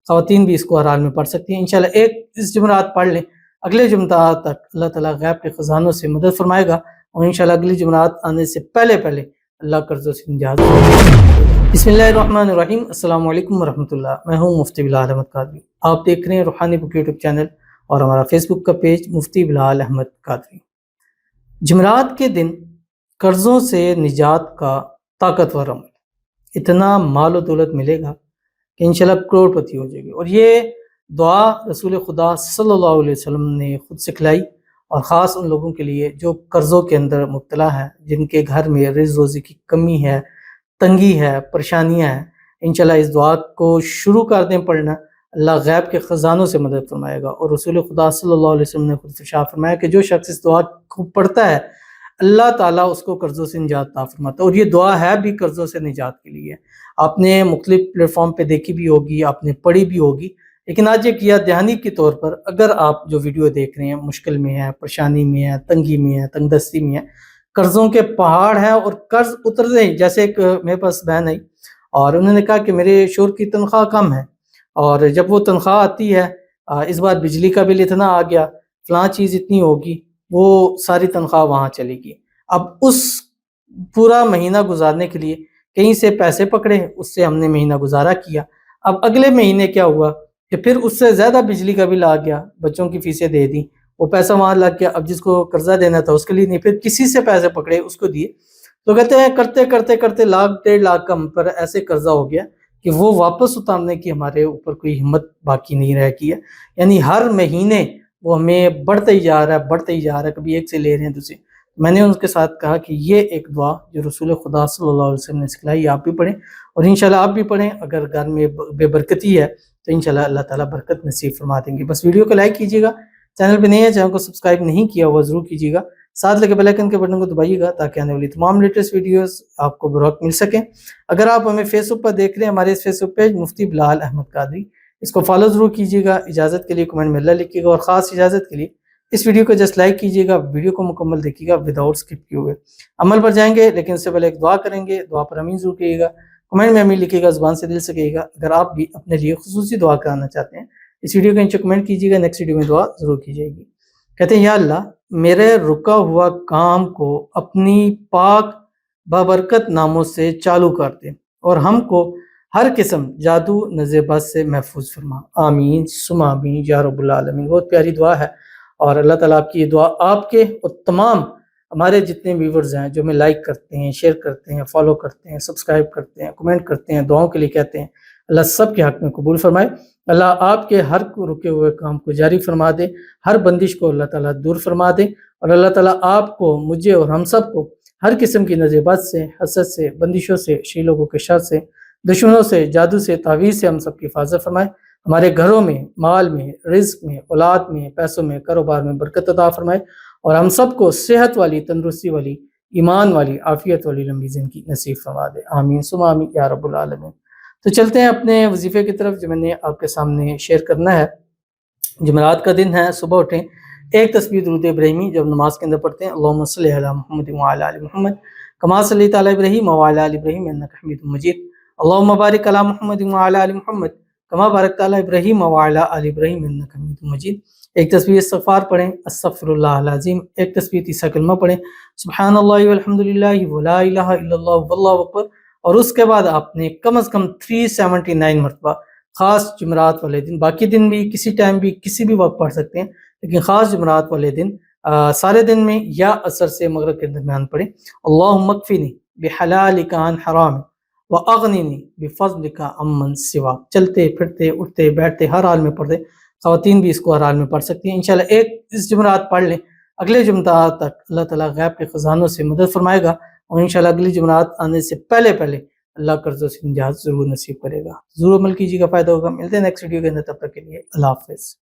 خواتین بھی اس کو ہر حال میں پڑھ سکتی ہیں انشاءاللہ۔ اس جمعرات پڑھ لیں، اگلے جمعرات تک اللہ تعالیٰ غیب کے خزانوں سے مدد فرمائے گا، اور انشاءاللہ اگلی جمعرات آنے سے پہلے اللہ قرضوں سے نجات۔ بسم اللہ الرحمن الرحیم، السلام علیکم ورحمۃ اللہ۔ میں ہوں مفتی بلال احمد قادری، آپ دیکھ رہے ہیں روحانی بک یوٹیوب چینل اور ہمارا فیس بک کا پیج مفتی بلال احمد قادری۔ جمعرات کے دن قرضوں سے نجات کا طاقتور عمل، اتنا مال و دولت ملے گا کہ انشاءاللہ کروڑ پتی ہو جائے گی۔ اور یہ دعا رسول خدا صلی اللہ علیہ وسلم نے خود سکھلائی، اور خاص ان لوگوں کے لیے جو قرضوں کے اندر مبتلا ہے، جن کے گھر میں رزق روزی کی کمی ہے، تنگی ہے، پریشانیاں ہیں۔ انشاءاللہ اس دعا کو شروع کر دیں پڑھنا، اللہ غیب کے خزانوں سے مدد فرمائے گا۔ اور رسول خدا صلی اللہ علیہ وسلم نے خود ارشاد فرمایا کہ جو شخص اس دعا کو پڑھتا ہے اللہ تعالیٰ اس کو قرضوں سے نجات عطا فرماتا ہے۔ اور یہ دعا ہے بھی قرضوں سے نجات کے لیے، آپ نے مختلف پلیٹ فارم پہ دیکھی بھی ہوگی، آپ نے پڑھی بھی ہوگی، لیکن آج ایک یاد دہانی کے طور پر اگر آپ جو ویڈیو دیکھ رہے ہیں مشکل میں ہیں، پریشانی میں ہیں، تنگی میں ہیں، تنگ دستی میں ہیں، قرضوں کے پہاڑ ہیں اور قرض اتر دیں۔ جیسے ایک میرے پاس بہن آئی اور انہوں نے کہا کہ میرے شوہر کی تنخواہ کم ہے، اور جب وہ تنخواہ آتی ہے، اس بار بجلی کا بل اتنا آ گیا، فلاں چیز اتنی ہوگی، وہ ساری تنخواہ وہاں چلے گی۔ اب اس پورا مہینہ گزارنے کے لیے کہیں سے پیسے پکڑے، اس سے ہم نے مہینہ گزارا کیا۔ اب اگلے مہینے کیا ہوا کہ پھر اس سے زیادہ بجلی کا بل آ گیا، بچوں کی فیسیں دے دی، وہ پیسہ وہاں لگ گیا۔ اب جس کو قرضہ دینا تھا اس کے لیے نہیں، پھر کسی سے پیسے پکڑے اس کو دیے۔ تو کہتے ہیں کرتے کرتے کرتے لاکھ 1.5 لاکھ کا ہم پر ایسے قرضہ ہو گیا کہ وہ واپس اتارنے کی ہمارے اوپر کوئی ہمت باقی نہیں رہ گئی ہے۔ یعنی ہر مہینے وہ ہمیں بڑھتا ہی جا رہا ہے، بڑھتا ہی جا رہا ہے، کبھی ایک سے لے رہے ہیں دوسرے۔ میں نے ان کے ساتھ کہا کہ یہ ایک دعا جو رسول خدا صلی اللہ علیہ وسلم نے سکھلائی، آپ بھی پڑھیں، اور انشاءاللہ آپ بھی پڑھیں۔ اگر گھر میں بے برکتی ہے تو انشاءاللہ اللہ تعالیٰ برکت نصیب فرما دیں گے۔ بس ویڈیو کو لائک کیجیے گا، چینل پہ نہیں ہے، چینل کو سبسکرائب نہیں کیا ہوا ضرور کیجیے گا، ساتھ لگے بیل آئیکن کے بٹن کو دبائیے گا تاکہ آنے والی تمام لیٹسٹ ویڈیوز آپ کو بروقت مل سکیں۔ اگر آپ ہمیں فیس بک پر دیکھ رہے ہیں، ہمارے اس فیس بک پیج مفتی بلال احمد قادری، اس کو فالو ضرور کیجیے گا۔ اجازت کے لیے کمنٹ میں اللہ لکھیے گا، اور خاص اجازت کے لیے اس ویڈیو کو جسٹ لائک کیجیے گا، ویڈیو کو مکمل دیکھیے گا وداؤٹ اسکپ کیے ہوئے۔ عمل پر جائیں گے، لیکن اس سے پہلے ایک دعا کریں گے، دعا پر امین ضرور کیجیے گا، کمنٹ میں امین لکھیے گا، زبان سے دل سے کہیے گا۔ اگر آپ بھی اپنے لیے خصوصی دعا کرانا چاہتے ہیں، اس ویڈیو کے نیچے کمنٹ کیجیے گا، نیکسٹ ویڈیو میں دعا ضرور کی جائے گی۔ کہتے ہیں یا اللہ میرے رکا ہوا کام کو اپنی پاک بابرکت ناموں سے چالو کر دے، اور ہم کو ہر قسم جادو نظر بد سے محفوظ فرما، آمین ثم آمین یا رب العالمین۔ بہت پیاری دعا ہے، اور اللہ تعالیٰ آپ کی یہ دعا آپ کے اور تمام ہمارے جتنے ویورز ہیں جو ہمیں لائک کرتے ہیں، شیئر کرتے ہیں، فالو کرتے ہیں، سبسکرائب کرتے ہیں، کمنٹ کرتے ہیں، دعاؤں کے لیے کہتے ہیں، اللہ سب کے حق میں قبول فرمائے۔ اللہ آپ کے ہر رکے ہوئے کام کو جاری فرما دے، ہر بندش کو اللہ تعالیٰ دور فرما دے، اور اللہ تعالیٰ آپ کو، مجھے اور ہم سب کو ہر قسم کی نظر بد سے، حسد سے، بندشوں سے، شی لوگوں کے شر سے، دشمنوں سے، جادو سے، تعویذ سے ہم سب کی حفاظت فرمائے۔ ہمارے گھروں میں، مال میں، رزق میں، اولاد میں، پیسوں میں، کاروبار میں برکت عطا فرمائے، اور ہم سب کو صحت والی، تندرستی والی، ایمان والی، عافیت والی لمبی زندگی نصیب فرما دے، آمین ثم آمین یا رب العالمین۔ تو چلتے ہیں اپنے وظیفے کی طرف جو میں نے آپ کے سامنے شیئر کرنا ہے۔ جمعرات کا دن ہے، صبح اٹھیں، ایک تسبیح درود ابراہیمی جب نماز کے اندر پڑھتے ہیں، اللہم صلی علی محمد وعلی آل محمد کما صلیت علی ابراہیم وعلی آل ابراہیم انک حمید مجید، اللہم بارک علی محمد وعلی آل محمد کما بارکت علی ابراہیم وعلی آل ابراہیم انک حمید مجید۔ ایک تسبیح استغفار پڑھیں، استغفر اللہ العظیم، ایک تسبیح تیسرا کلمہ پڑھیں، سبحان اللہ والحمد للہ ولا الہ الا اللہ واللہ اکبر، اور اس کے بعد آپ نے کم از کم 379 مرتبہ خاص جمعرات والے دن، باقی دن بھی کسی ٹائم بھی کسی بھی وقت پڑھ سکتے ہیں، لیکن خاص جمعرات والے دن سارے دن میں یا عصر سے مغرب کے درمیان پڑھیں، اللہم اکفنی بحلالک عن حرام واغننی بفضلک عمن سواک۔ چلتے پھرتے اٹھتے بیٹھتے ہر حال میں پڑھتے، خواتین بھی اس کو ہر حال میں پڑھ سکتی ہیں انشاءاللہ۔ اس جمعرات پڑھ لیں، اگلے جمعرات تک اللہ تعالیٰ غیب کے خزانوں سے مدد فرمائے گا، اور انشاءاللہ اگلی جمعرات آنے سے پہلے اللہ قرضوں سے نجات ضرور نصیب کرے گا۔ ضرور عمل کیجیے گا، فائدہ ہوگا۔ ملتے ہیں نیکسٹ ویڈیو کے اندر، تب تک کے لیے اللہ حافظ۔